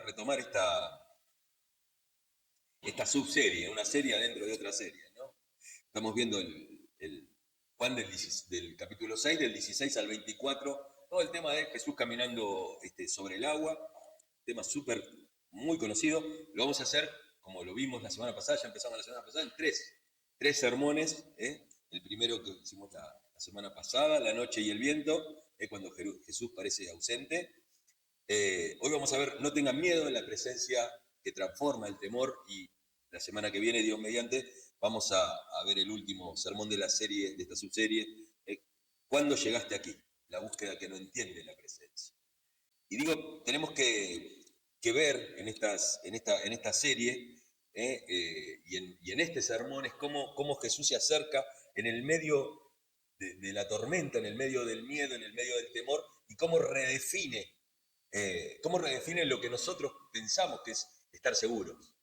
retomar esta subserie, una serie dentro de otra serie, ¿no? Estamos viendo el Juan del capítulo 6, del 16 al 24, todo el tema de Jesús caminando sobre el agua, tema súper, muy conocido. Lo vamos a hacer, como lo vimos la semana pasada, ya empezamos la semana pasada, en tres sermones. El primero que hicimos la semana pasada, la noche y el viento, cuando Jesús parece ausente. Hoy vamos a ver, no tengan miedo en la presencia que transforma el temor, y la semana que viene, Dios mediante, vamos a ver el último sermón de la serie, de esta subserie, ¿cuándo llegaste aquí? La búsqueda que no entiende la presencia. Y digo, tenemos que ver en esta serie y en este sermón es cómo Jesús se acerca en el medio de la tormenta, en el medio del miedo, en el medio del temor, y cómo redefine lo que nosotros pensamos que es estar seguros.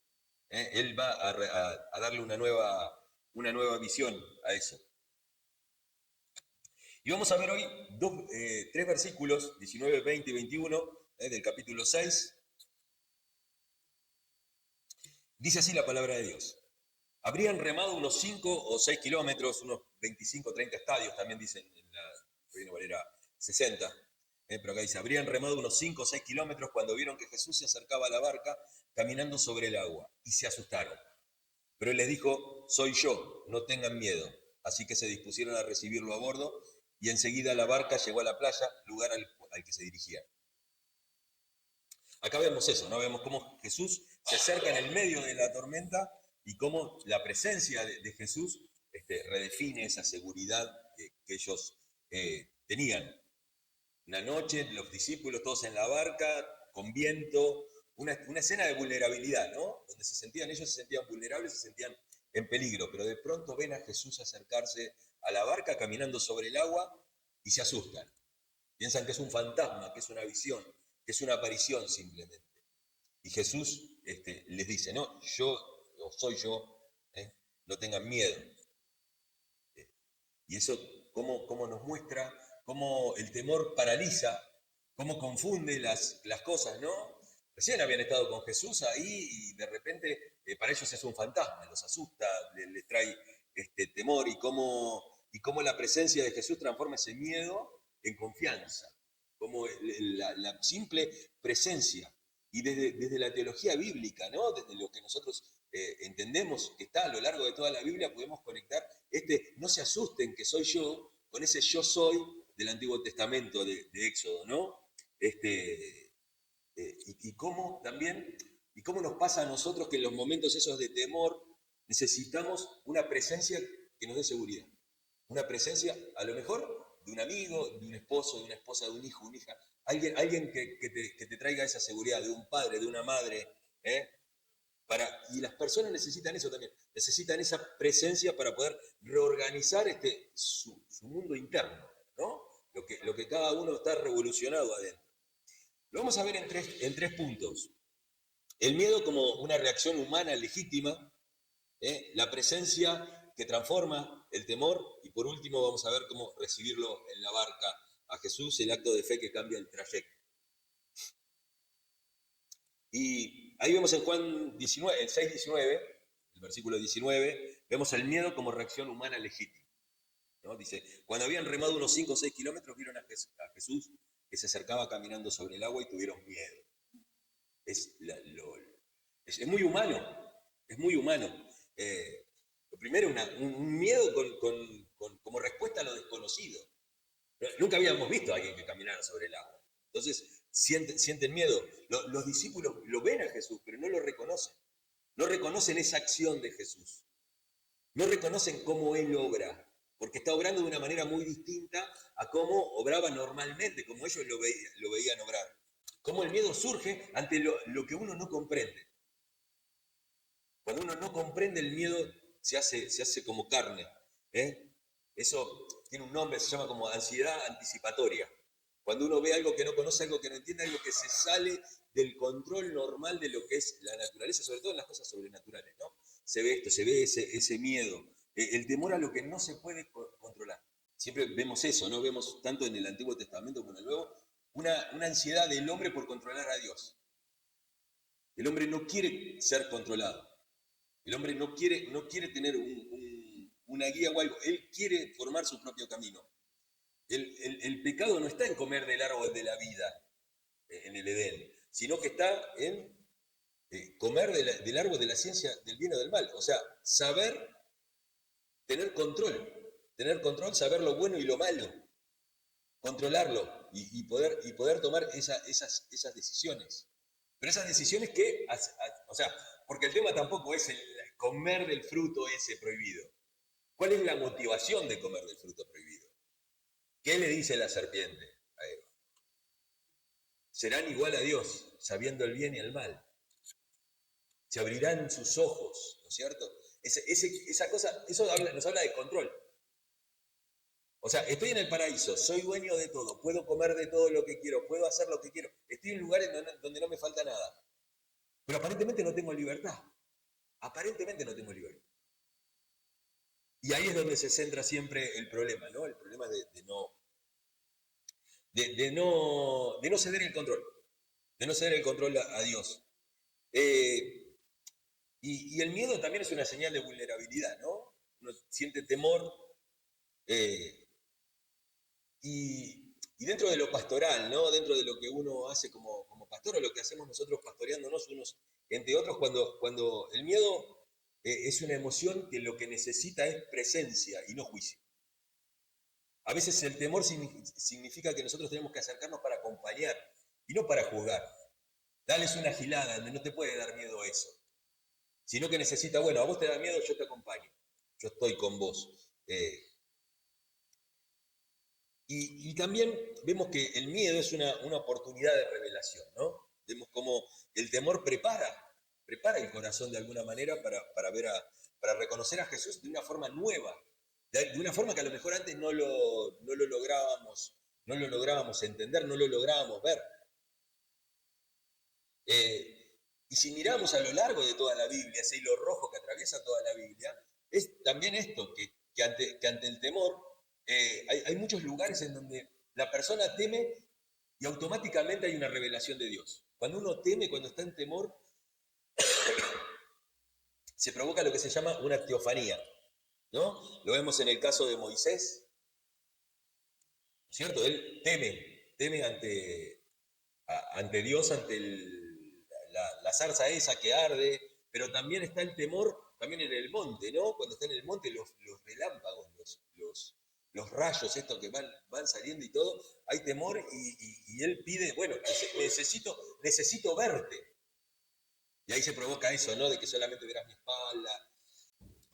Él va a darle una nueva visión a eso. Y vamos a ver hoy tres versículos, 19, 20 y 21, del capítulo 6. Dice así la palabra de Dios. Habrían remado unos 5 o 6 kilómetros, unos 25 o 30 estadios, también dicen en la Reina Valera 60. Pero acá dice, habrían remado unos 5 o 6 kilómetros cuando vieron que Jesús se acercaba a la barca caminando sobre el agua, y se asustaron. Pero él les dijo, soy yo, no tengan miedo. Así que se dispusieron a recibirlo a bordo, y enseguida la barca llegó a la playa, lugar al que se dirigían. Acá vemos eso, ¿no? Vemos cómo Jesús se acerca en el medio de la tormenta y cómo la presencia de Jesús redefine esa seguridad que ellos tenían. Una noche, los discípulos todos en la barca, con viento, una escena de vulnerabilidad, ¿no? Donde ellos se sentían vulnerables, se sentían en peligro, pero de pronto ven a Jesús acercarse a la barca caminando sobre el agua y se asustan. Piensan que es un fantasma, que es una visión, que es una aparición simplemente. Y Jesús les dice, no, soy yo, no tengan miedo. Y eso cómo nos muestra cómo el temor paraliza, cómo confunde las cosas, ¿no? Recién habían estado con Jesús ahí y de repente para ellos es un fantasma, los asusta, les trae temor, y cómo la presencia de Jesús transforma ese miedo en confianza, como la simple presencia. Y desde la teología bíblica, ¿no? Desde lo que nosotros entendemos que está a lo largo de toda la Biblia, podemos conectar no se asusten que soy yo, con ese yo soy del Antiguo Testamento de Éxodo, ¿no? Y cómo nos pasa a nosotros que en los momentos esos de temor necesitamos una presencia que nos dé seguridad. Una presencia, a lo mejor, de un amigo, de un esposo, de una esposa, de un hijo, una hija. Alguien que te traiga esa seguridad, de un padre, de una madre. Y las personas necesitan eso también. Necesitan esa presencia para poder reorganizar su mundo interno, ¿no? Lo que cada uno está revolucionado adentro. Lo vamos a ver en tres puntos. El miedo como una reacción humana legítima, la presencia que transforma el temor, y por último vamos a ver cómo recibirlo en la barca a Jesús, el acto de fe que cambia el trayecto. Y ahí vemos en Juan 19, el 6:19, el versículo 19, vemos el miedo como reacción humana legítima, ¿no? Dice, cuando habían remado unos 5 o 6 kilómetros, vieron a Jesús que se acercaba caminando sobre el agua y tuvieron miedo. Es muy humano, es muy humano. Lo primero, un miedo como respuesta a lo desconocido. Nunca habíamos visto a alguien que caminara sobre el agua. Entonces, sienten miedo. Los discípulos lo ven a Jesús, pero no lo reconocen. No reconocen esa acción de Jesús. No reconocen cómo Él obra, porque está obrando de una manera muy distinta a cómo obraba normalmente, como ellos lo veían obrar. Cómo el miedo surge ante lo que uno no comprende. Cuando uno no comprende, el miedo se hace como carne. Eso tiene un nombre, se llama como ansiedad anticipatoria. Cuando uno ve algo que no conoce, algo que no entiende, algo que se sale del control normal de lo que es la naturaleza, sobre todo en las cosas sobrenaturales, ¿no? Se ve esto, se ve ese miedo, el temor a lo que no se puede controlar. Siempre vemos eso, ¿no? Vemos tanto en el Antiguo Testamento como en el Nuevo, una ansiedad del hombre por controlar a Dios. El hombre no quiere ser controlado. El hombre no quiere tener una guía o algo. Él quiere formar su propio camino. El pecado no está en comer del árbol de la vida, en el Edén, sino que está en comer del árbol de la ciencia del bien o del mal. O sea, saber tener control, saber lo bueno y lo malo, controlarlo y poder tomar esas decisiones. Pero esas decisiones que, o sea, porque el tema tampoco es el comer del fruto ese prohibido. ¿Cuál es la motivación de comer del fruto prohibido? ¿Qué le dice la serpiente a Eva? Serán igual a Dios, sabiendo el bien y el mal. Se abrirán sus ojos, ¿no es cierto? Esa cosa, eso nos habla de control. O sea, estoy en el paraíso, soy dueño de todo, puedo comer de todo lo que quiero, puedo hacer lo que quiero, estoy en lugares donde no me falta nada. Pero aparentemente no tengo libertad. Aparentemente no tengo libertad. Y ahí es donde se centra siempre el problema, ¿no? El problema de no ceder el control, de no ceder el control a Dios. Y el miedo también es una señal de vulnerabilidad, ¿no? Uno siente temor y dentro de lo pastoral, ¿no? Dentro de lo que uno hace como pastor o lo que hacemos nosotros pastoreándonos unos entre otros, cuando el miedo es una emoción que lo que necesita es presencia y no juicio. A veces el temor significa que nosotros tenemos que acercarnos para acompañar y no para juzgar. Darles una gilada, donde no te puede dar miedo eso. Sino que necesita, bueno, a vos te da miedo, yo te acompaño. Yo estoy con vos. Y también vemos que el miedo es una oportunidad de revelación, ¿no? Vemos cómo el temor prepara el corazón de alguna manera para reconocer a Jesús de una forma nueva, de una forma que a lo mejor antes no lo lográbamos entender, no lo lográbamos ver. Y si miramos a lo largo de toda la Biblia, ese hilo rojo que atraviesa toda la Biblia, es también esto, que ante el temor hay muchos lugares en donde la persona teme y automáticamente hay una revelación de Dios. Cuando uno teme, cuando está en temor, se provoca lo que se llama una teofanía, ¿no? Lo vemos en el caso de Moisés, ¿cierto? Él teme ante Dios, ante la zarza esa que arde, pero también está el temor, también en el monte, ¿no? Cuando está en el monte, los relámpagos, los rayos estos que van saliendo y todo, hay temor y él pide, bueno, necesito verte. Y ahí se provoca eso, ¿no? De que solamente verás mi espalda.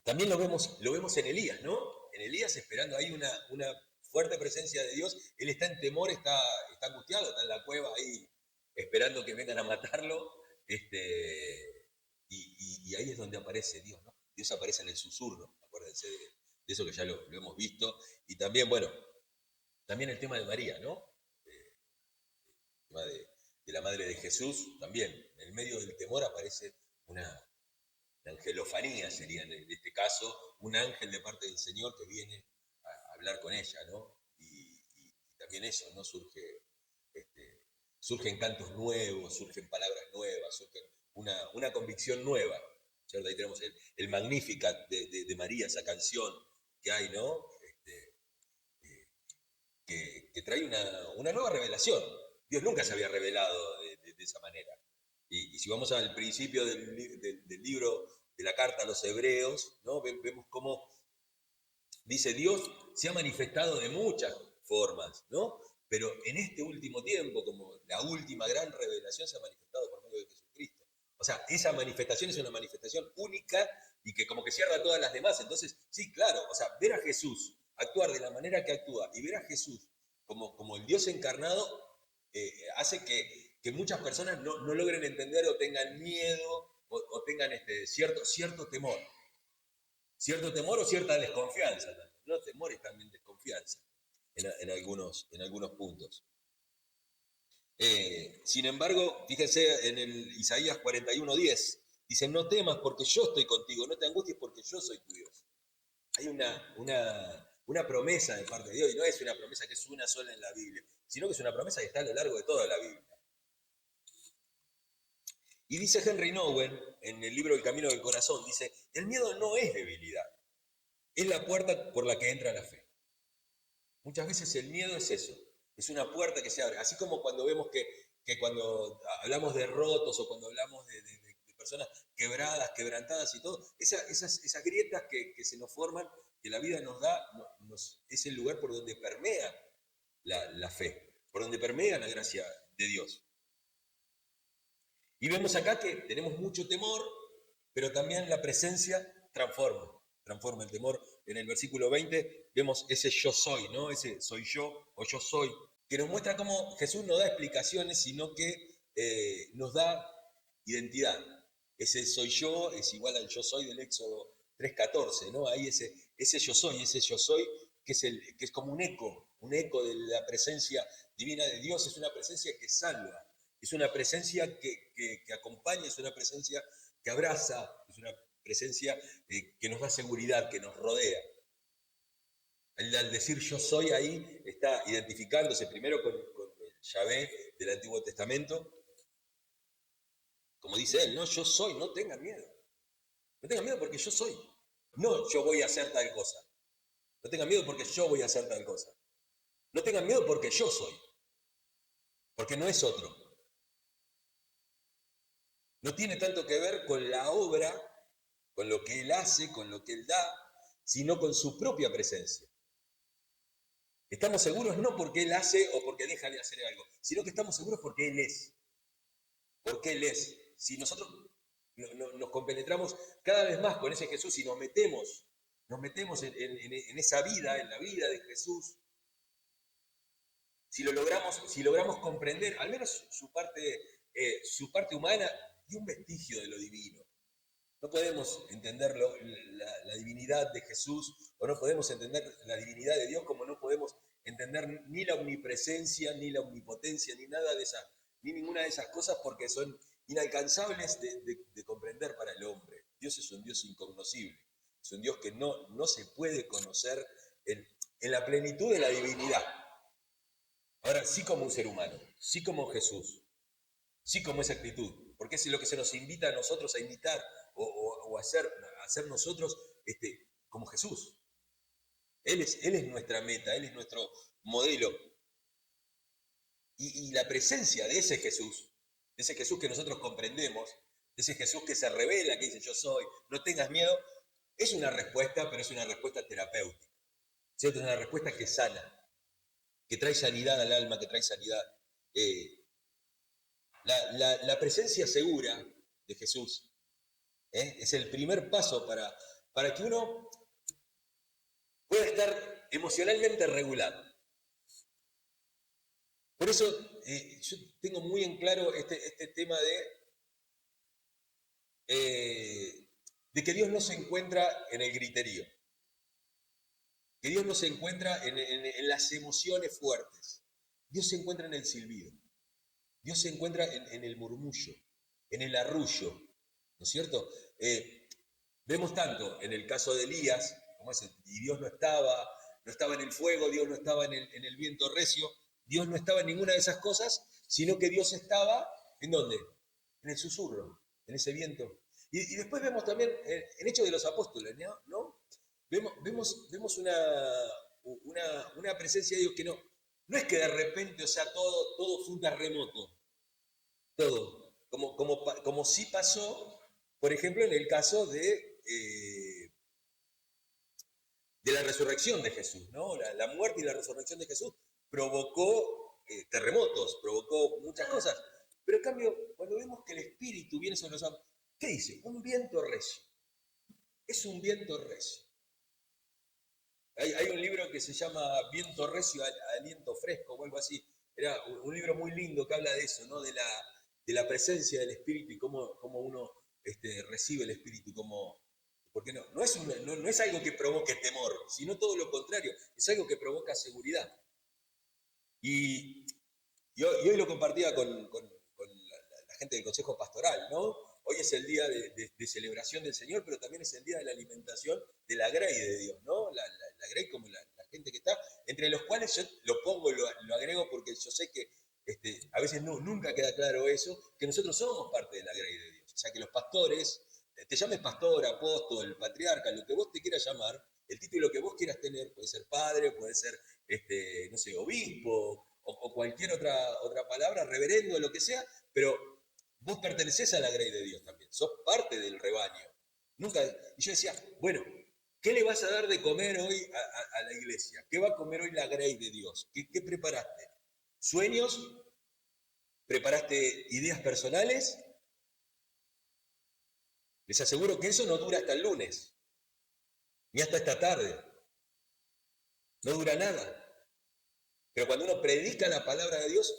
También lo vemos en Elías, ¿no? En Elías esperando ahí una fuerte presencia de Dios. Él está en temor, está angustiado, está en la cueva ahí esperando que vengan a matarlo. Y ahí es donde aparece Dios, ¿no? Dios aparece en el susurro, acuérdense de eso que ya lo hemos visto. Y también, bueno, también el tema de María, ¿no? El tema de la madre de Jesús, también. En el medio del temor aparece una angelofanía, sería en este caso, un ángel de parte del Señor que viene a hablar con ella, ¿no? Y también eso, ¿no? Surgen cantos nuevos, surgen palabras nuevas, surgen una convicción nueva, ¿cierto? Ahí tenemos el Magnificat de María, esa canción que hay, ¿no? Que trae una nueva revelación. Dios nunca se había revelado de esa manera. Y si vamos al principio del libro de la carta a los hebreos, ¿no? Vemos cómo dice Dios se ha manifestado de muchas formas, ¿no? Pero en este último tiempo, como la última gran revelación, se ha manifestado por medio de Jesucristo. O sea, esa manifestación es una manifestación única y que como que cierra todas las demás. Entonces, sí, claro, o sea, ver a Jesús actuar de la manera que actúa y ver a Jesús como el Dios encarnado hace que muchas personas no logren entender o tengan miedo o tengan cierto temor. Cierto temor o cierta desconfianza también, ¿no? Temor es también desconfianza en algunos puntos. Sin embargo, fíjense en el Isaías 41:10, dice, no temas porque yo estoy contigo, no te angusties porque yo soy tu Dios. Hay una promesa de parte de Dios, y no es una promesa que es una sola en la Biblia, sino que es una promesa que está a lo largo de toda la Biblia. Y dice Henry Nouwen, en el libro El Camino del Corazón, dice, el miedo no es debilidad, es la puerta por la que entra la fe. Muchas veces el miedo es eso, es una puerta que se abre. Así como cuando vemos que cuando hablamos de rotos o cuando hablamos de personas quebradas, quebrantadas y todo, esas grietas que se nos forman, que la vida nos da, es el lugar por donde permea la fe, por donde permea la gracia de Dios. Y vemos acá que tenemos mucho temor, pero también la presencia transforma el temor. En el versículo 20 vemos ese yo soy, ¿no? Ese soy yo o yo soy, que nos muestra cómo Jesús no da explicaciones, sino que nos da identidad. Ese soy yo es igual al yo soy del Éxodo 3:14, ¿no? Ahí ese yo soy, que es como un eco de la presencia divina de Dios, es una presencia que salva, es una presencia que acompaña, es una presencia que abraza, es una presencia que nos da seguridad, que nos rodea. Al decir yo soy ahí, está identificándose primero con el Yahvé del Antiguo Testamento, como dice él, no, yo soy, no tengan miedo. No tengan miedo porque yo soy. No, yo voy a hacer tal cosa. No tengan miedo porque yo voy a hacer tal cosa. No tengan miedo porque yo soy. Porque no es otro. No tiene tanto que ver con la obra, con lo que él hace, con lo que él da, sino con su propia presencia. Estamos seguros no porque él hace o porque deja de hacer algo, sino que estamos seguros porque él es. Porque él es. Si nosotros nos compenetramos cada vez más con ese Jesús y nos metemos en esa vida, en la vida de Jesús, si logramos comprender al menos su parte humana y un vestigio de lo divino. No podemos entender la divinidad de Jesús o no podemos entender la divinidad de Dios como no podemos entender ni la omnipresencia, ni la omnipotencia, ni nada de esa, ni ninguna de esas cosas porque son inalcanzables de comprender para el hombre. Dios es un Dios incognoscible, es un Dios que no se puede conocer en la plenitud de la divinidad. Ahora, sí como un ser humano, sí como Jesús, sí como esa actitud, porque es lo que se nos invita a nosotros a imitar o a hacer nosotros como Jesús. Él es nuestra meta, Él es nuestro modelo. Y la presencia de ese Jesús que nosotros comprendemos, de ese Jesús que se revela, que dice yo soy, no tengas miedo, es una respuesta, pero es una respuesta terapéutica, ¿cierto? Es una respuesta que sana, que trae sanidad al alma, que trae sanidad. La presencia segura de Jesús es el primer paso para que uno pueda estar emocionalmente regulado. Por eso yo tengo muy en claro este tema de que Dios no se encuentra en el griterío, que Dios no se encuentra en las emociones fuertes, Dios se encuentra en el silbido, Dios se encuentra en el murmullo, en el arrullo, ¿no es cierto? Vemos tanto en el caso de Elías, como ese, y Dios no estaba en el fuego, Dios no estaba en el viento recio, Dios no estaba en ninguna de esas cosas, sino que Dios estaba, ¿en dónde? En el susurro, en ese viento. Y después vemos también en Hechos de los Apóstoles, ¿no? Vemos una presencia de Dios que no es que de repente, o sea, todo fue un terremoto, todo, como sí pasó, por ejemplo, en el caso de la resurrección de Jesús, ¿no? La muerte y la resurrección de Jesús provocó terremotos, provocó muchas cosas. Pero en cambio, cuando vemos que el Espíritu viene sobre nosotros, ¿qué dice? Un viento recio. Es un viento recio. Hay un libro que se llama Viento recio, aliento fresco o algo así. Era un libro muy lindo que habla de eso, ¿no? De la presencia del Espíritu y cómo uno recibe el Espíritu, porque no es algo que provoque temor, sino todo lo contrario, es algo que provoca seguridad. Y hoy lo compartía con la gente del Consejo Pastoral, ¿no? Hoy es el día de celebración del Señor, pero también es el día de la alimentación de la grey de Dios, ¿no? La grey como la gente que está, entre los cuales yo lo pongo, lo agrego porque yo sé que a veces nunca queda claro eso, que nosotros somos parte de la grey de Dios. O sea, que los pastores, te llames pastor, apóstol, patriarca, lo que vos te quieras llamar, el título que vos quieras tener, puede ser padre, puede ser, no sé, obispo, o cualquier otra palabra, reverendo, lo que sea, pero vos pertenecés a la grey de Dios también, sos parte del rebaño. Nunca, y yo decía, bueno, ¿qué le vas a dar de comer hoy a la iglesia? ¿Qué va a comer hoy la grey de Dios? ¿Qué preparaste? ¿Sueños? ¿Preparaste ideas personales? Les aseguro que eso no dura hasta el lunes, ni hasta esta tarde. No dura nada. Pero cuando uno predica la palabra de Dios,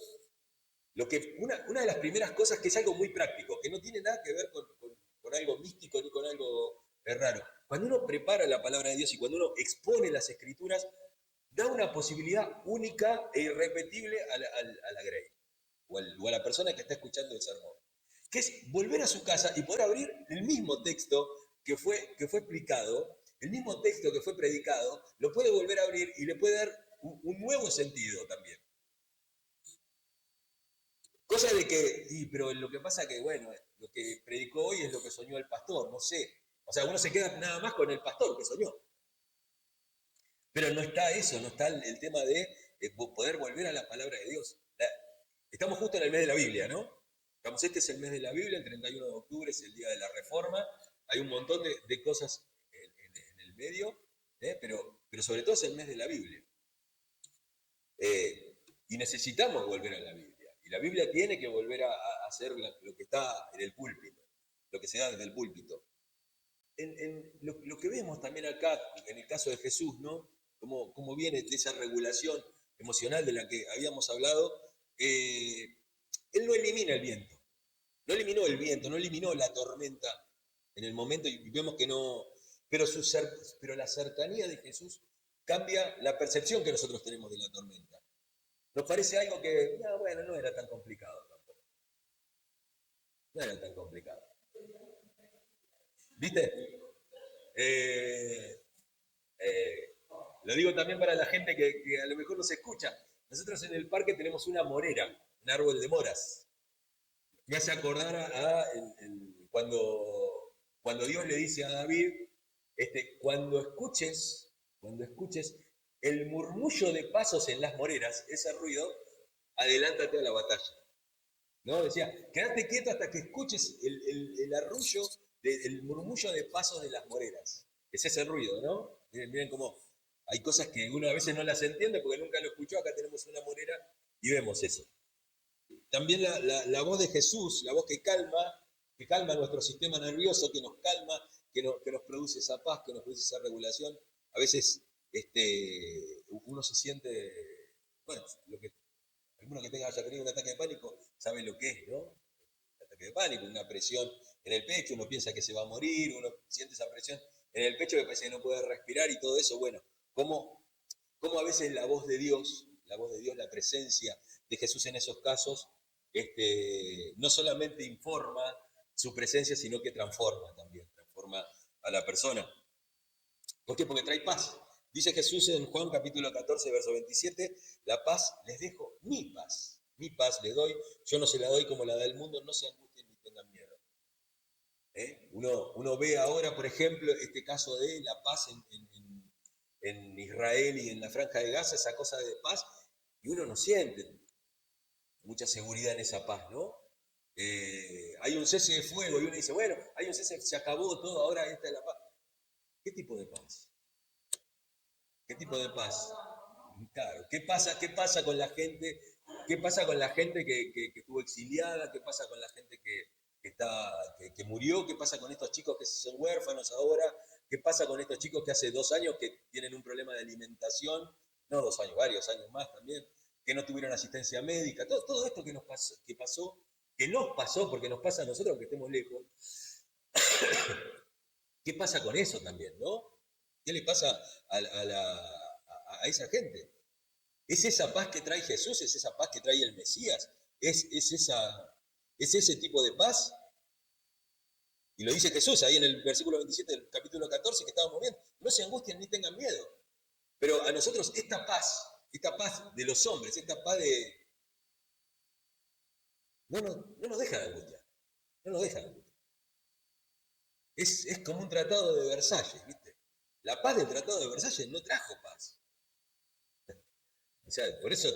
una de las primeras cosas que es algo muy práctico, que no tiene nada que ver con algo místico ni con algo raro. Cuando uno prepara la palabra de Dios y cuando uno expone las escrituras, da una posibilidad única e irrepetible a la grey o a la persona que está escuchando el sermón, que es volver a su casa y poder abrir el mismo texto que fue explicado, el mismo texto que fue predicado, lo puede volver a abrir y le puede dar un nuevo sentido también. Cosa de que, pero lo que pasa que, bueno, lo que predicó hoy es lo que soñó el pastor, no sé. O sea, uno se queda nada más con el pastor que soñó. Pero no está eso, no está el tema de poder volver a la palabra de Dios. Estamos justo en el mes de la Biblia, ¿no? Este es el mes de la Biblia, el 31 de octubre es el día de la Reforma. Hay un montón de cosas en el medio, pero sobre todo es el mes de la Biblia. Y necesitamos volver a la Biblia. Y la Biblia tiene que volver a hacer lo que está en el púlpito, lo que se da desde el púlpito. Lo que vemos también acá, en el caso de Jesús, ¿no? Cómo viene de esa regulación emocional de la que habíamos hablado, él no elimina el viento, no eliminó el viento, no eliminó la tormenta en el momento, y vemos que no, pero la cercanía de Jesús cambia la percepción que nosotros tenemos de la tormenta. Nos parece algo que, no, bueno, no era tan complicado tampoco. No era tan complicado. ¿Viste? Eh, eh, lo digo también para la gente que a lo mejor nos escucha. Nosotros en el parque tenemos una morera, un árbol de moras. Me hace acordar cuando Dios le dice a David, cuando escuches el murmullo de pasos en las moreras, ese ruido, adelántate a la batalla. ¿No? Decía, quédate quieto hasta que escuches el arrullo, el murmullo de pasos de las moreras. Es ese ruido, ¿no? Miren cómo hay cosas que uno a veces no las entiende porque nunca lo escuchó. Acá tenemos una morera y vemos eso. También la voz de Jesús, la voz que calma nuestro sistema nervioso, que nos calma, que nos produce esa paz, que nos produce esa regulación. A veces uno se siente, bueno, alguno que haya tenido un ataque de pánico sabe lo que es, ¿no? Un ataque de pánico, una presión en el pecho, uno piensa que se va a morir, uno siente esa presión en el pecho que parece que no puede respirar y todo eso. Bueno, cómo a veces la voz de Dios, la presencia de Jesús en esos casos, no solamente informa su presencia, sino que transforma también, transforma a la persona. ¿Por qué? Porque trae paz. Dice Jesús en Juan capítulo 14, verso 27, la paz les dejo, mi paz les doy, yo no se la doy como la da el mundo, no se angustien ni tengan miedo. Uno ve ahora, por ejemplo, este caso de la paz en Israel y en la Franja de Gaza, esa cosa de paz, y uno no siente mucha seguridad en esa paz, ¿no? Hay un cese de fuego y uno dice, bueno, hay un cese, se acabó todo, ahora esta es la paz. ¿Qué tipo de paz? ¿Qué tipo de paz? Claro, ¿qué pasa con la gente? ¿Qué pasa con la gente que estuvo exiliada? ¿Qué pasa con la gente que murió? ¿Qué pasa con estos chicos que son huérfanos ahora? ¿Qué pasa con estos chicos que hace 2 años que tienen un problema de alimentación? No 2 años, varios años más también, que no tuvieron asistencia médica. Todo esto que nos pasó, que nos pasó, porque nos pasa a nosotros que estemos lejos. ¿Qué pasa con eso también, no? ¿Qué le pasa a esa gente? ¿Es esa paz que trae Jesús? ¿Es esa paz que trae el Mesías? ¿Es ese tipo de paz? Y lo dice Jesús ahí en el versículo 27 del capítulo 14 que estábamos viendo. No se angustien ni tengan miedo. Pero a nosotros esta paz de los hombres, esta paz no nos deja de angustiar, no nos deja de angustiar. Es como un tratado de Versalles, ¿viste? La paz del tratado de Versalles no trajo paz. O sea, por eso,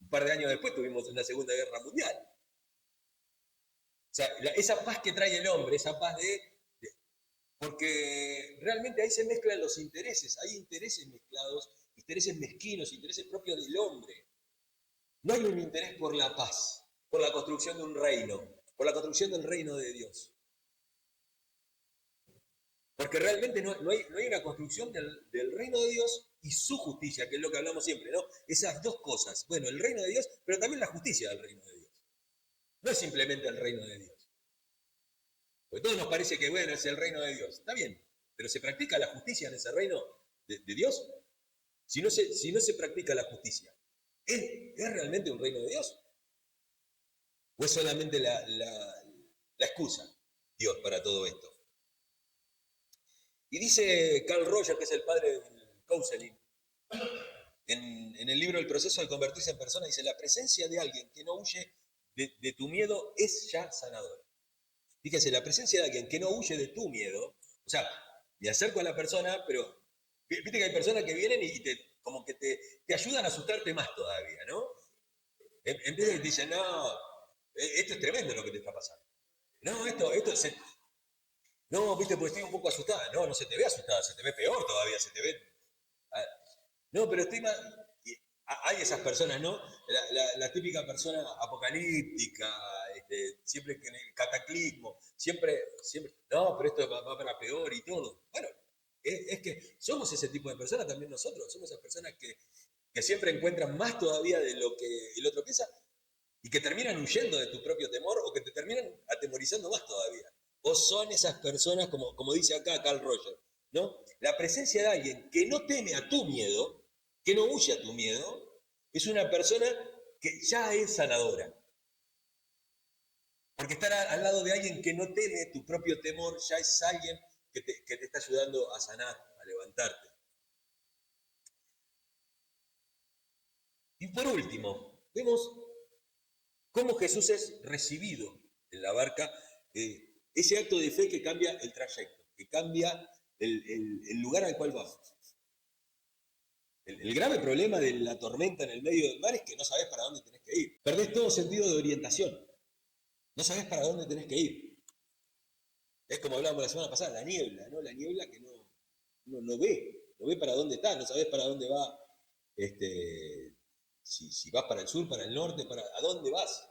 un par de años después tuvimos una Segunda Guerra Mundial. O sea, esa paz que trae el hombre, esa paz porque realmente ahí se mezclan los intereses, hay intereses mezclados, intereses mezquinos, intereses propios del hombre. No hay un interés por la paz, por la construcción de un reino, por la construcción del reino de Dios. Porque realmente no hay una construcción del reino de Dios y su justicia, que es lo que hablamos siempre, ¿no? Esas dos cosas. Bueno, el reino de Dios, pero también la justicia del reino de Dios. No es simplemente el reino de Dios. Porque todos nos parece que, bueno, es el reino de Dios. Está bien, pero ¿se practica la justicia en ese reino de Dios? Si no se practica la justicia, ¿es realmente un reino de Dios? ¿O es solamente la excusa, Dios, para todo esto? Y dice Carl Rogers, que es el padre del counseling, en el libro El proceso de convertirse en persona, dice, la presencia de alguien que no huye de tu miedo es ya sanadora. Fíjese, la presencia de alguien que no huye de tu miedo, o sea, me acerco a la persona, pero viste que hay personas que vienen y como que te ayudan a asustarte más todavía, ¿no? En vez de que te dicen, no, esto es tremendo lo que te está pasando. No, no, viste, porque estoy un poco asustada. No, no se te ve asustada, se te ve peor todavía, se te ve. Ah, no, pero estoy más. Hay esas personas, ¿no? La típica persona apocalíptica, siempre en el cataclismo, siempre, no, pero esto va para peor y todo. Bueno, es que somos ese tipo de personas también nosotros, somos esas personas que siempre encuentran más todavía de lo que el otro piensa y que terminan huyendo de tu propio temor o que te terminan atemorizando más todavía. O son esas personas, como dice acá Carl Rogers, ¿no? La presencia de alguien que no teme a tu miedo, que no huye a tu miedo, es una persona que ya es sanadora. Porque estar al lado de alguien que no teme tu propio temor ya es alguien que te está ayudando a sanar, a levantarte. Y por último, vemos cómo Jesús es recibido en la barca, ese acto de fe que cambia el trayecto, que cambia el lugar al cual vas. El grave problema de la tormenta en el medio del mar es que no sabes para dónde tenés que ir. Perdés todo sentido de orientación. No sabes para dónde tenés que ir. Es como hablábamos la semana pasada, la niebla, ¿no? La niebla que no ve para dónde está, no sabes para dónde va, si vas para el sur, para el norte, ¿a dónde vas?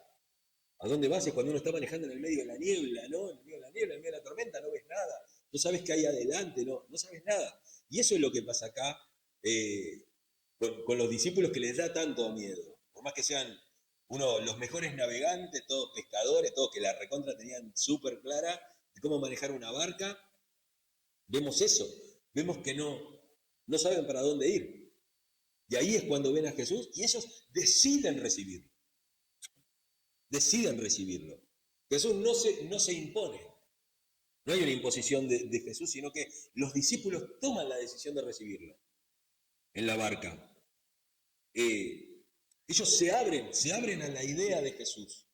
¿A dónde vas? Es cuando uno está manejando en el medio de la niebla, ¿no? En el medio de la niebla, en el medio de la tormenta, no ves nada. No sabes qué hay adelante, no sabes nada. Y eso es lo que pasa acá con los discípulos que les da tanto miedo. Por más que sean los mejores navegantes, todos pescadores, todos que la recontra tenían súper clara de cómo manejar una barca, vemos eso. Vemos que no saben para dónde ir. Y ahí es cuando ven a Jesús y ellos deciden recibirlo. Deciden recibirlo. Jesús no se impone. No hay una imposición de Jesús, sino que los discípulos toman la decisión de recibirlo en la barca. Ellos se abren a la idea de Jesús.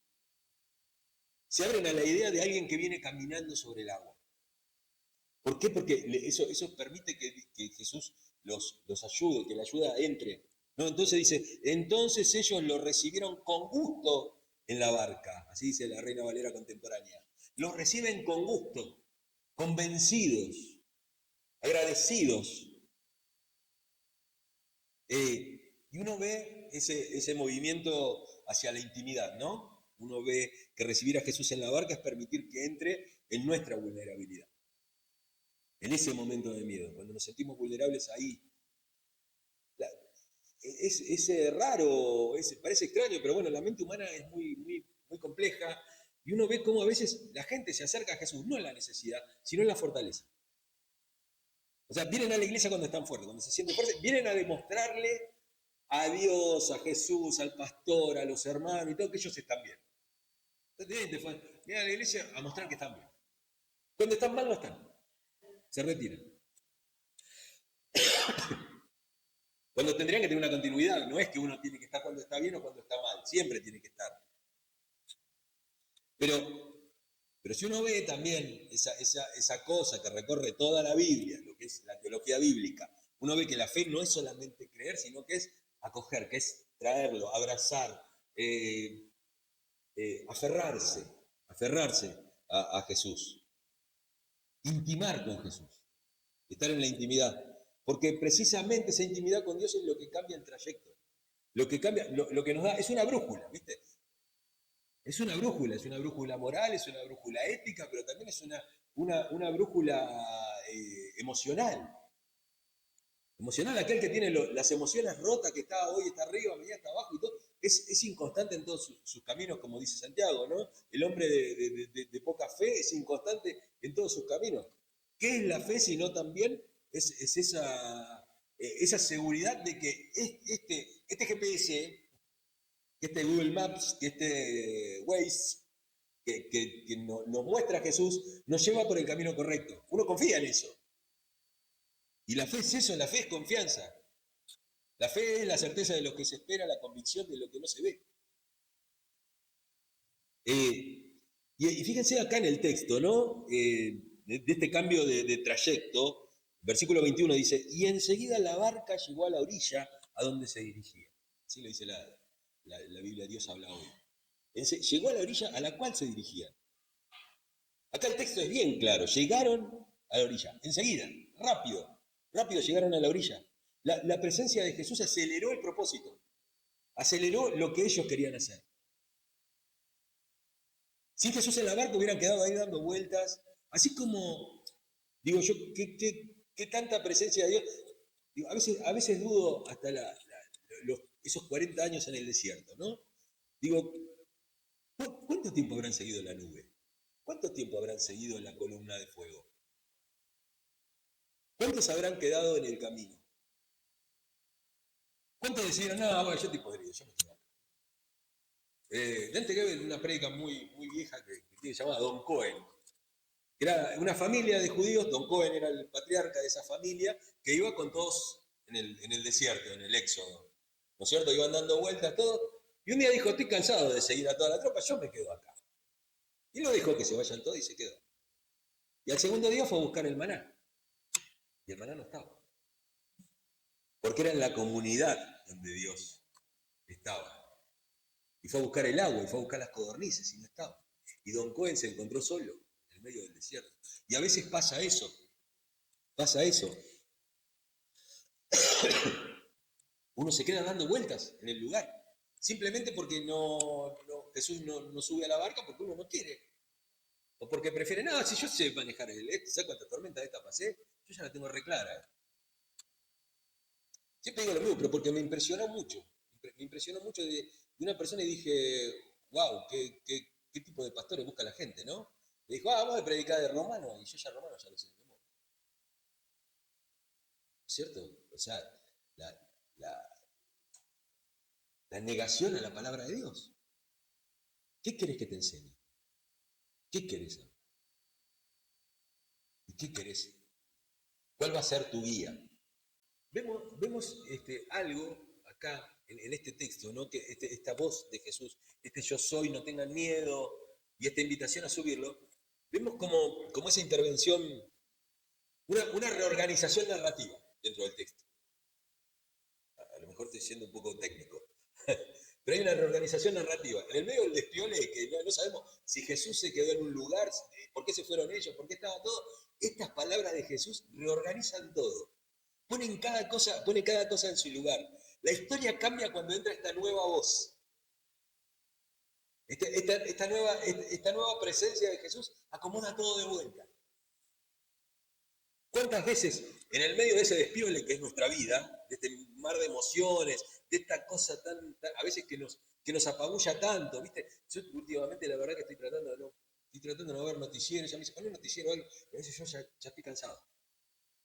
Se abren a la idea de alguien que viene caminando sobre el agua. ¿Por qué? Porque eso permite que Jesús los ayude, que la ayuda entre. ¿No? Entonces dice, entonces ellos lo recibieron con gusto en la barca, así dice la Reina Valera contemporánea. Los reciben con gusto, convencidos, agradecidos. Y uno ve ese movimiento hacia la intimidad, ¿no? Uno ve que recibir a Jesús en la barca es permitir que entre en nuestra vulnerabilidad. En ese momento de miedo, cuando nos sentimos vulnerables ahí. Es raro, parece extraño, pero bueno, la mente humana es muy, muy, muy compleja y uno ve cómo a veces la gente se acerca a Jesús, no en la necesidad, sino en la fortaleza. O sea, vienen a la iglesia cuando están fuertes, cuando se sienten fuertes, vienen a demostrarle a Dios, a Jesús, al pastor, a los hermanos y todo, que ellos están bien. Entonces, vienen a la iglesia a mostrar que están bien. Cuando están mal, no están. Se retiran. Cuando tendrían que tener una continuidad, no es que uno tiene que estar cuando está bien o cuando está mal, siempre tiene que estar. Pero si uno ve también esa cosa que recorre toda la Biblia, lo que es la teología bíblica, uno ve que la fe no es solamente creer, sino que es acoger, que es traerlo, abrazar, aferrarse a Jesús, intimar con Jesús, estar en la intimidad. Porque precisamente esa intimidad con Dios es lo que cambia el trayecto. Lo que cambia, lo que nos da, es una brújula, ¿viste? Es una brújula moral, es una brújula ética, pero también es una brújula emocional. Emocional, aquel que tiene las emociones rotas, que está hoy está arriba, mañana está abajo y todo, es inconstante en todos sus caminos, como dice Santiago, ¿no? El hombre de poca fe es inconstante en todos sus caminos. ¿Qué es la fe sino también es esa seguridad de que este GPS, que este Google Maps, que este Waze, que nos muestra a Jesús, nos lleva por el camino correcto? Uno confía en eso. Y la fe es eso, la fe es confianza. La fe es la certeza de lo que se espera, la convicción de lo que no se ve. Y fíjense acá en el texto, ¿no? De este cambio de trayecto, versículo 21 dice, y enseguida la barca llegó a la orilla a donde se dirigía. Así lo dice la Biblia, Dios habla hoy. Llegó a la orilla a la cual se dirigían. Acá el texto es bien claro, llegaron a la orilla, enseguida, rápido llegaron a la orilla. La presencia de Jesús aceleró el propósito, aceleró lo que ellos querían hacer. Sin Jesús en la barca hubieran quedado ahí dando vueltas, así como, digo yo, ¿qué tanta presencia de Dios? Digo, a veces dudo hasta esos 40 años en el desierto, ¿no? Digo, ¿cuánto tiempo habrán seguido la nube? ¿Cuánto tiempo habrán seguido la columna de fuego? ¿Cuántos habrán quedado en el camino? ¿Cuántos decidieron, no, bueno, yo te podría, yo me quedo acá? Dante Gebel, una prédica muy vieja que tiene llamada Don Cohen. Era una familia de judíos, Don Cohen era el patriarca de esa familia, que iba con todos en el desierto, en el éxodo. ¿No es cierto? Iban dando vueltas, todo. Y un día dijo, estoy cansado de seguir a toda la tropa, yo me quedo acá. Y lo dejó que se vayan todos y se quedó. Y al segundo día fue a buscar el maná. Y el maná no estaba. Porque era en la comunidad donde Dios estaba. Y fue a buscar el agua, y fue a buscar las codornices, y no estaba. Y Don Cohen se encontró solo, en el medio del desierto. Y a veces pasa eso. Uno se queda dando vueltas en el lugar. Simplemente porque Jesús no sube a la barca porque uno no quiere. O porque prefiere, no, si yo sé manejar ¿sabes cuánta tormenta de esta pasé? Yo ya la tengo re clara. Siempre digo lo mismo, pero porque me impresionó mucho. Me impresionó mucho de una persona y dije, wow, qué tipo de pastores busca la gente, ¿no? Le dijo, vamos a predicar de Romano, y yo ya Romano ya lo sé de memoria. ¿Cierto? O sea, la negación a la palabra de Dios. ¿Qué querés que te enseñe? ¿Qué querés saber? ¿Y qué querés? ¿Cuál va a ser tu guía? Vemos algo acá en este texto, ¿no? Que esta voz de Jesús, yo soy, no tengan miedo, y esta invitación a subirlo, vemos como esa intervención, una reorganización narrativa dentro del texto. A lo mejor estoy siendo un poco técnico, pero hay una reorganización narrativa. En el medio del despiole, que no sabemos si Jesús se quedó en un lugar, por qué se fueron ellos, por qué estaba todo, estas palabras de Jesús reorganizan todo. Pone cada cosa en su lugar. La historia cambia cuando entra esta nueva voz. Esta nueva presencia de Jesús acomoda todo de vuelta. ¿Cuántas veces en el medio de ese despiole que es nuestra vida, de este mar de emociones, de esta cosa a veces que nos apabulla tanto, ¿viste? Yo últimamente la verdad que estoy tratando de no ver noticieros, ya me dicen, pon un noticiero o algo, a veces yo ya estoy cansado,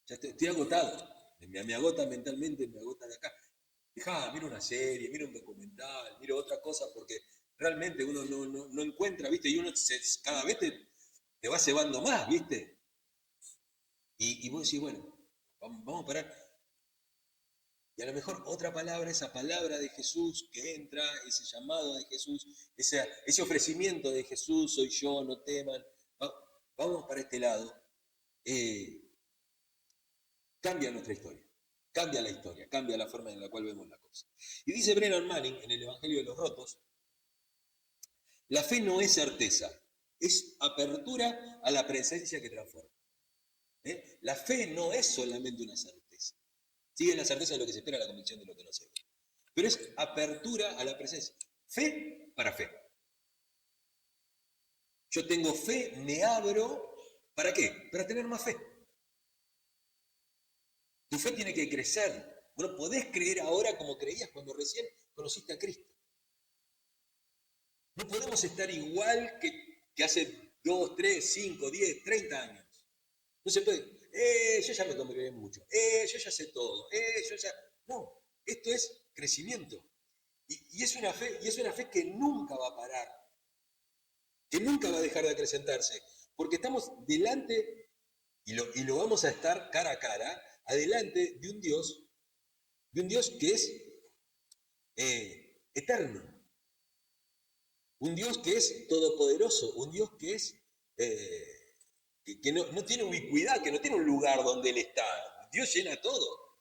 ya estoy agotado. Me agota mentalmente, me agota de acá. Miro una serie, miro un documental, miro otra cosa, porque realmente uno no encuentra, ¿viste? Y uno cada vez te va cebando más, ¿viste? Y vos decís, bueno, vamos a parar. Y a lo mejor otra palabra, esa palabra de Jesús que entra, ese llamado de Jesús, ese ofrecimiento de Jesús, soy yo, no teman, vamos para este lado, eh, cambia nuestra historia, cambia la historia, cambia la forma en la cual vemos la cosa. Y dice Brennan Manning en el Evangelio de los Rotos, la fe no es certeza, es apertura a la presencia que transforma. La fe no es solamente una certeza. Sí, es la certeza de lo que se espera, la convicción de lo que no se ve. Pero es apertura a la presencia. Fe para fe. Yo tengo fe, me abro. ¿Para qué? Para tener más fe. Tu fe tiene que crecer. Bueno, podés creer ahora como creías cuando recién conociste a Cristo. No podemos estar igual que hace 2, 3, 5, 10, 30 años. No se puede. Yo ya me convertí mucho. Yo ya sé todo. Yo ya. No, esto es crecimiento. Y es una fe que nunca va a parar, que nunca va a dejar de acrecentarse, porque estamos delante, y lo vamos a estar cara a cara, adelante de un Dios que es eterno, un Dios que es todopoderoso, un Dios que es que no tiene ubicuidad, que no tiene un lugar donde Él está. Dios llena todo.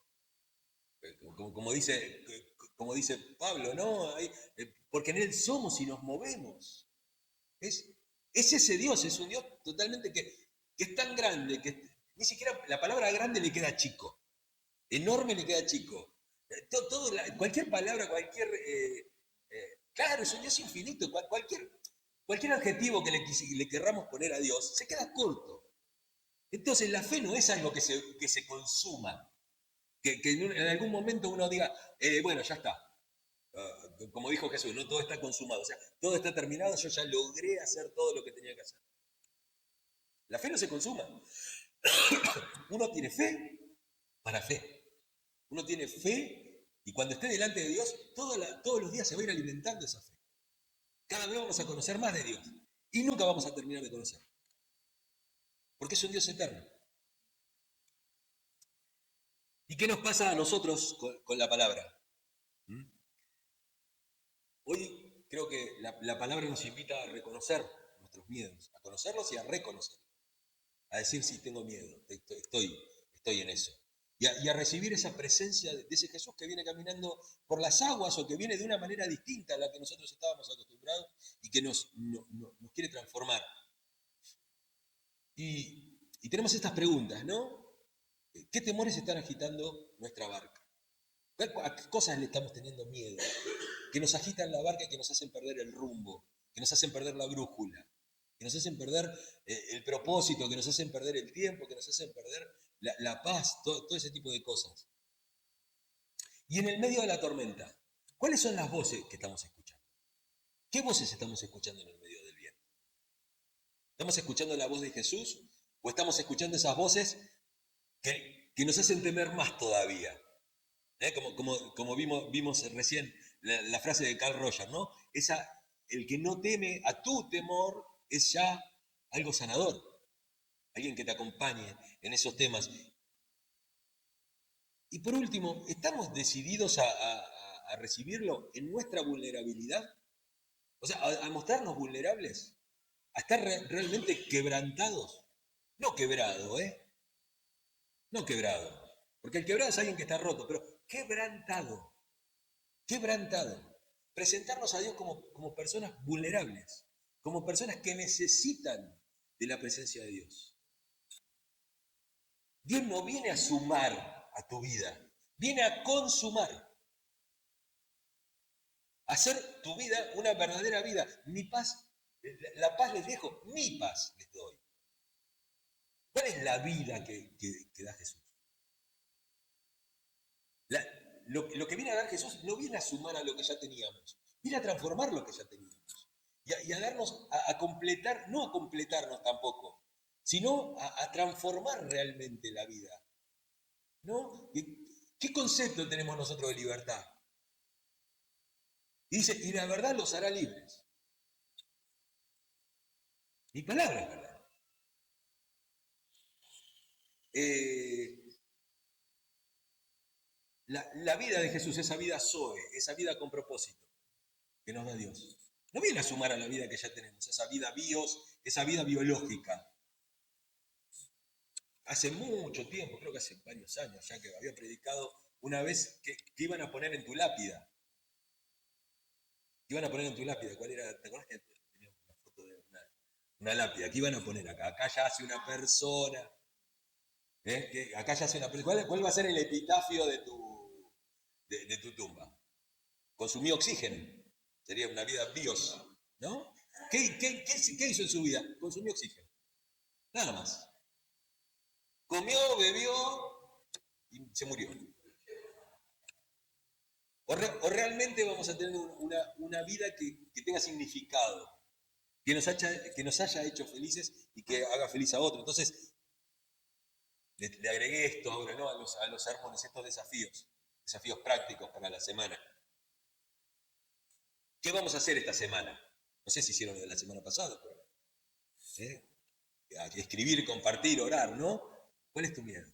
Como dice Pablo, ¿no? Porque en Él somos y nos movemos. Es ese Dios, es un Dios totalmente que es tan grande que ni siquiera la palabra grande le queda chico. Enorme le queda chico. Cualquier palabra, claro, es un Dios infinito. Cualquier adjetivo que le querramos poner a Dios se queda corto. Entonces la fe no es algo que se consuma, que en algún momento uno diga, bueno, ya está. Como dijo Jesús, no todo está consumado, o sea, todo está terminado, yo ya logré hacer todo lo que tenía que hacer. La fe no se consuma. Uno tiene fe para fe. Uno tiene fe y cuando esté delante de Dios, todos los días se va a ir alimentando esa fe. Cada vez vamos a conocer más de Dios y nunca vamos a terminar de conocer. Porque es un Dios eterno. ¿Y qué nos pasa a nosotros con la palabra? Hoy creo que la palabra nos invita a reconocer nuestros miedos, a conocerlos y a reconocerlos. A decir, sí, tengo miedo, estoy en eso. Y a recibir esa presencia de ese Jesús que viene caminando por las aguas o que viene de una manera distinta a la que nosotros estábamos acostumbrados y que nos quiere transformar. Y tenemos estas preguntas, ¿no? ¿Qué temores están agitando nuestra barca? ¿A qué cosas le estamos teniendo miedo? Que nos agitan la barca y que nos hacen perder el rumbo, que nos hacen perder la brújula, que nos hacen perder el propósito, que nos hacen perder el tiempo, que nos hacen perder la paz, todo ese tipo de cosas. Y en el medio de la tormenta, ¿cuáles son las voces que estamos escuchando? ¿Qué voces estamos escuchando en el medio del viento? ¿Estamos escuchando la voz de Jesús o estamos escuchando esas voces que nos hacen temer más todavía? Como vimos recién la frase de Carl Rogers, ¿no? El que no teme a tu temor es ya algo sanador, alguien que te acompañe en esos temas. Y por último, ¿estamos decididos a recibirlo en nuestra vulnerabilidad? O sea, a mostrarnos vulnerables, a estar realmente quebrantados. No quebrado, ¿eh? No quebrado. Porque el quebrado es alguien que está roto, pero quebrantado. Quebrantado. Presentarnos a Dios como personas vulnerables, como personas que necesitan de la presencia de Dios. Dios no viene a sumar a tu vida, viene a consumar. A hacer tu vida una verdadera vida. Mi paz, la paz les dejo, mi paz les doy. ¿Cuál es la vida que da Jesús? Lo que viene a dar Jesús no viene a sumar a lo que ya teníamos, viene a transformar lo que ya teníamos. Y a darnos, a completar, no a completarnos tampoco, sino a transformar realmente la vida. ¿No? ¿Qué concepto tenemos nosotros de libertad? Y dice, y la verdad los hará libres. Mi palabra es verdad. la vida de Jesús, esa vida Zoe, esa vida con propósito que nos da Dios, no viene a sumar a la vida que ya tenemos, esa vida bios, esa vida biológica. Hace mucho tiempo, creo que hace varios años ya, que había predicado una vez que iban a poner en tu lápida. Iban a poner en tu lápida, ¿cuál era? ¿Te acuerdas que tenía una foto de una lápida? ¿Qué iban a poner acá? Acá ya hace una persona. Acá ya hace una persona. ¿Cuál va a ser el epitafio de tu tumba? Consumió oxígeno. Sería una vida bios, ¿no? ¿Qué hizo en su vida? Consumió oxígeno. Nada más. Comió, bebió y se murió. O realmente vamos a tener una vida que tenga significado, que nos haya hecho felices y que haga feliz a otro. Entonces, le agregué esto ahora, ¿no? A los sermones, estos desafíos prácticos para la semana. ¿Qué vamos a hacer esta semana? No sé si hicieron de la semana pasada, pero escribir, compartir, orar, ¿no? ¿Cuál es tu miedo?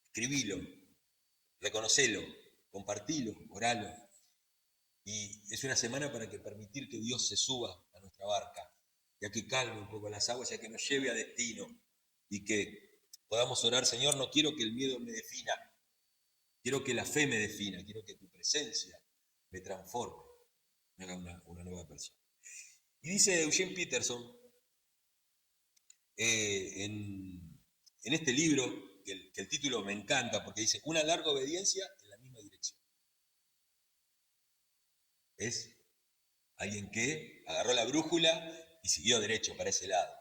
Escribilo, reconocelo, compartilo, oralo. Y es una semana para que permitir que Dios se suba a nuestra barca, ya que calme un poco las aguas, ya que nos lleve a destino y que podamos orar, Señor, no quiero que el miedo me defina, quiero que la fe me defina, quiero que tu presencia me transforme, me haga una nueva persona. Y dice Eugene Peterson en este libro, que el título me encanta, porque dice, una larga obediencia en la misma dirección. Es alguien que agarró la brújula y siguió derecho para ese lado.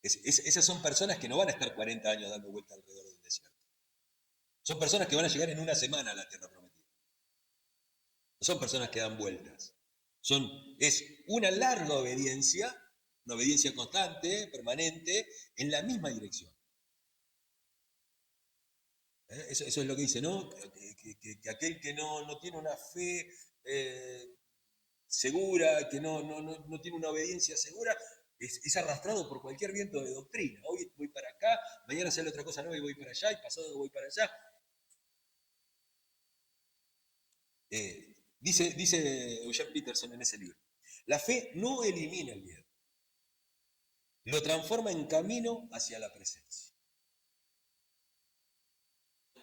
Esas son personas que no van a estar 40 años dando vuelta alrededor del desierto. Son personas que van a llegar en una semana a la tierra prometida. No son personas que dan vueltas. Es una larga obediencia, una obediencia constante, permanente, en la misma dirección. Eso es lo que dice, ¿no? Que aquel que no tiene una fe segura, que no tiene una obediencia segura, es arrastrado por cualquier viento de doctrina. Hoy voy para acá, mañana sale otra cosa nueva y voy para allá, y pasado voy para allá. Dice Eugene Peterson en ese libro, la fe no elimina el miedo, lo transforma en camino hacia la presencia.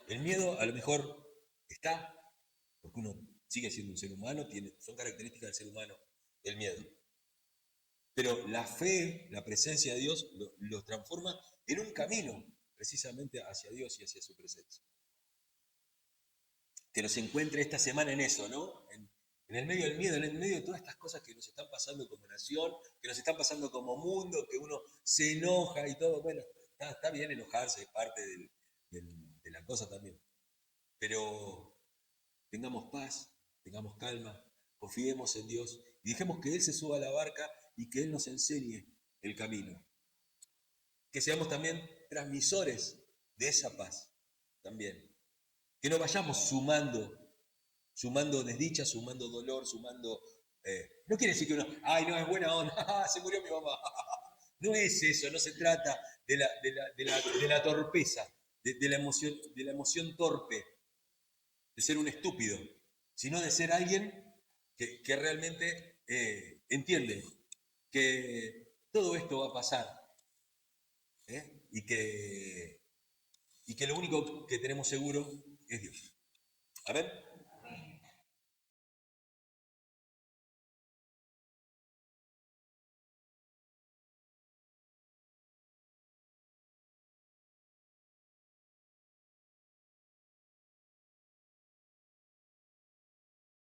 El miedo a lo mejor está, porque uno sigue siendo un ser humano, son características del ser humano el miedo. Pero la fe, la presencia de Dios, los transforma en un camino precisamente hacia Dios y hacia su presencia. Que nos encuentre esta semana en eso, ¿no? En el medio del miedo, en el medio de todas estas cosas que nos están pasando como nación, que nos están pasando como mundo, que uno se enoja y todo. Bueno, está bien enojarse, es parte de la cosa también. Pero tengamos paz, tengamos calma, confiemos en Dios y dejemos que Él se suba a la barca y que Él nos enseñe el camino. Que seamos también transmisores de esa paz también. Que no vayamos sumando desdicha, sumando dolor, sumando... no quiere decir que uno, ay, no, es buena onda, se murió mi mamá. No es eso, no se trata de la torpeza, de la emoción torpe, de ser un estúpido, sino de ser alguien que realmente entiende que todo esto va a pasar, ¿eh? y que lo único que tenemos seguro es Dios. Amén.